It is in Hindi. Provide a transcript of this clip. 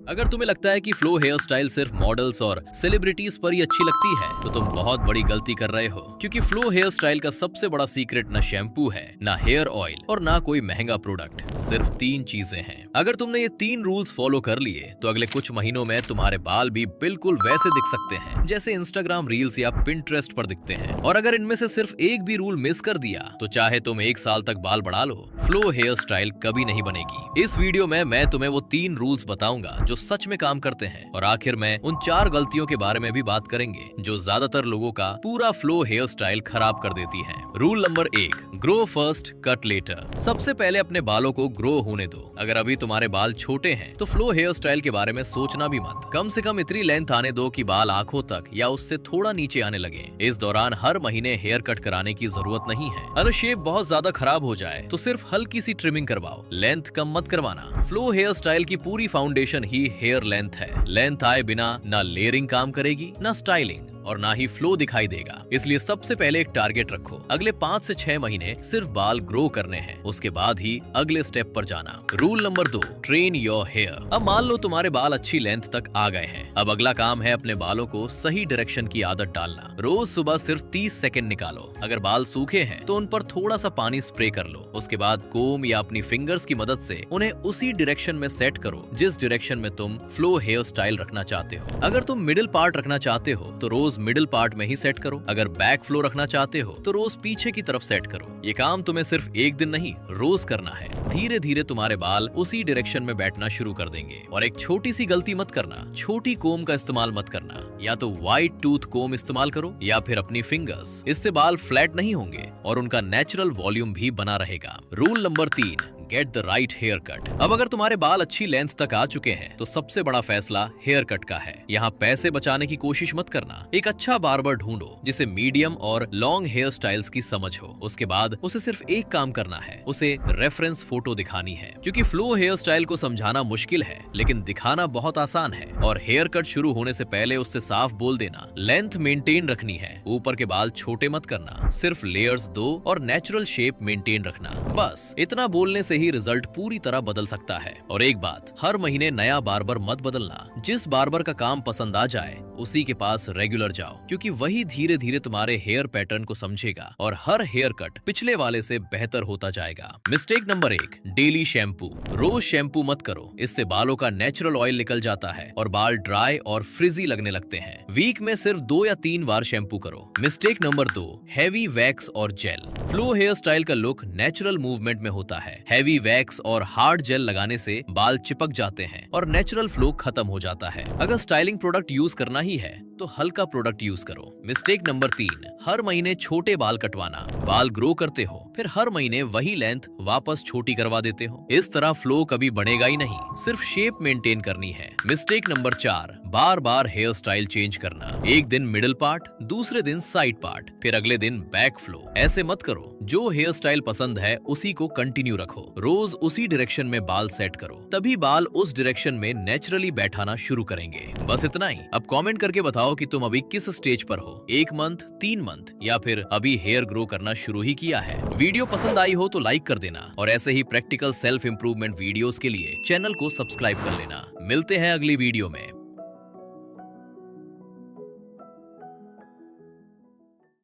अगर तुम्हें लगता है कि फ्लो हेयर स्टाइल सिर्फ मॉडल्स और सेलिब्रिटीज पर ही अच्छी लगती है तो तुम बहुत बड़ी गलती कर रहे हो, क्योंकि फ्लो हेयर स्टाइल का सबसे बड़ा सीक्रेट न शैम्पू है, ना हेयर ऑयल और ना कोई महंगा प्रोडक्ट। सिर्फ 3 चीजें हैं। अगर तुमने ये 3 रूल्स फॉलो कर लिए तो अगले कुछ महीनों में तुम्हारे बाल भी बिल्कुल वैसे दिख सकते हैं जैसे इंस्टाग्राम रील्स या पिंटरेस्ट पर दिखते हैं। और अगर इनमें से सिर्फ एक भी रूल मिस कर दिया तो चाहे तुम 1 साल तक बाल बढ़ा लो, फ्लो हेयर स्टाइल कभी नहीं बनेगी। इस वीडियो में मैं तुम्हें वो 3 रूल्स बताऊंगा जो सच में काम करते हैं, और आखिर में उन 4 गलतियों के बारे में भी बात करेंगे जो ज्यादातर लोगों का पूरा फ्लो हेयर स्टाइल खराब कर देती हैं। Rule number 1, grow first cut later. सबसे पहले अपने बालों को ग्रो होने दो। अगर अभी तुम्हारे बाल छोटे हैं तो फ्लो हेयर स्टाइल के बारे में सोचना भी मत। कम से कम इतनी लेंथ आने दो कि बाल आंखों तक या उससे थोड़ा नीचे आने लगे। इस दौरान हर महीने हेयर कट कराने की जरूरत नहीं है। अगर शेप बहुत ज्यादा खराब हो जाए तो सिर्फ हल्की सी ट्रिमिंग करवाओ, लेंथ कम मत करवाना। फ्लो हेयर स्टाइल की पूरी फाउंडेशन ही हेयर लेंथ है। लेंथ आए बिना ना लेयरिंग काम करेगी, ना स्टाइलिंग, और ना ही फ्लो दिखाई देगा। इसलिए सबसे पहले एक टारगेट रखो। अगले 5 से 6 महीने सिर्फ बाल ग्रो करने हैं, उसके बाद ही अगले स्टेप पर जाना। Rule number 2, train your hair. अब मान लो तुम्हारे बाल अच्छी लेंथ तक आ गए हैं। अब अगला काम है अपने बालों को सही डायरेक्शन की आदत डालना। रोज सुबह सिर्फ 30 सेकंड निकालो। अगर बाल सूखे हैं तो उन पर थोड़ा सा पानी स्प्रे कर लो। उसके बाद कोम या अपनी फिंगर्स की मदद से उन्हें उसी डायरेक्शन में सेट करो जिस डायरेक्शन में तुम फ्लो हेयर स्टाइल रखना चाहते हो। अगर तुम मिडिल पार्ट रखना चाहते हो तो रोज मिडिल पार्ट में ही सेट करो। अगर बैक फ्लो रखना चाहते हो तो रोज पीछे की तरफ सेट करो। ये काम तुम्हें सिर्फ एक दिन नहीं, रोज करना है। धीरे धीरे तुम्हारे बाल उसी डायरेक्शन में बैठना शुरू कर देंगे। और एक छोटी सी गलती मत करना, छोटी कोम का इस्तेमाल मत करना। या तो व्हाइट टूथ कोम इस्तेमाल करो या फिर अपनी फिंगर्स। इससे बाल फ्लैट नहीं होंगे और उनका नेचुरल वॉल्यूम भी बना रहेगा। Rule number 3, get the right hair cut. अब अगर तुम्हारे बाल अच्छी लेंथ तक आ चुके हैं तो सबसे बड़ा फैसला हेयर कट का है। यहाँ पैसे बचाने की कोशिश मत करना। एक अच्छा बार्बर ढूंढो जिसे मीडियम और लॉन्ग हेयर स्टाइल्स की समझ हो। उसके बाद उसे सिर्फ एक काम करना है, उसे रेफरेंस फोटो दिखानी है। क्योंकि फ्लो हेयर स्टाइल को समझाना मुश्किल है लेकिन दिखाना बहुत आसान है। और हेयर कट शुरू होने से पहले उससे साफ बोल देना, लेंथ मेंटेन रखनी है, ऊपर के बाल छोटे मत करना, सिर्फ लेयर्स दो और नेचुरल शेप मेंटेन रखना। बस इतना बोलने से ही रिजल्ट पूरी तरह बदल सकता है। और एक बात, हर महीने नया बार्बर मत बदलना। जिस बार्बर का काम पसंद आ जाए उसी के पास रेगुलर जाओ, क्योंकि वही धीरे धीरे तुम्हारे हेयर पैटर्न को समझेगा और हर हेयर कट पिछले वाले से बेहतर होता जाएगा। Mistake number 1, daily shampoo. रोज शैम्पू मत करो, इससे बालों का नेचुरल ऑयल निकल जाता है और बाल ड्राई और फ्रिजी लगने लगते हैं। वीक में सिर्फ 2 या 3 बार शैम्पू करो। मिस्टेक नंबर 2, हैवी वैक्स और जेल। फ्लो हेयर स्टाइल का लुक नेचुरल मूवमेंट में होता है। हैवी वैक्स और हार्ड जेल लगाने से बाल चिपक जाते हैं और नेचुरल फ्लो खत्म हो जाता है। अगर स्टाइलिंग प्रोडक्ट यूज करना ही है तो हल्का प्रोडक्ट यूज करो। मिस्टेक नंबर 3, हर महीने छोटे बाल कटवाना। बाल ग्रो करते हो फिर हर महीने वही लेंथ वापस छोटी करवा देते हो। इस तरह फ्लो कभी बनेगा ही नहीं, सिर्फ शेप मेंटेन करनी है। मिस्टेक नंबर 4, बार बार हेयर स्टाइल चेंज करना। एक दिन मिडिल पार्ट, दूसरे दिन साइड पार्ट, फिर अगले दिन बैक फ्लो। ऐसे मत करो। जो हेयर स्टाइल पसंद है उसी को कंटिन्यू रखो। रोज उसी डायरेक्शन में बाल सेट करो, तभी बाल उस डायरेक्शन में नेचुरली बैठाना शुरू करेंगे। बस इतना ही। अब कमेंट करके बताओ कि तुम अभी किस स्टेज पर हो, 1 मंथ, 3 मंथ या फिर अभी हेयर ग्रो करना शुरू ही किया है। वीडियो पसंद आई हो तो लाइक कर देना और ऐसे ही प्रैक्टिकल सेल्फ इंप्रूवमेंट वीडियोस के लिए चैनल को सब्सक्राइब कर लेना। मिलते हैं अगली वीडियो में।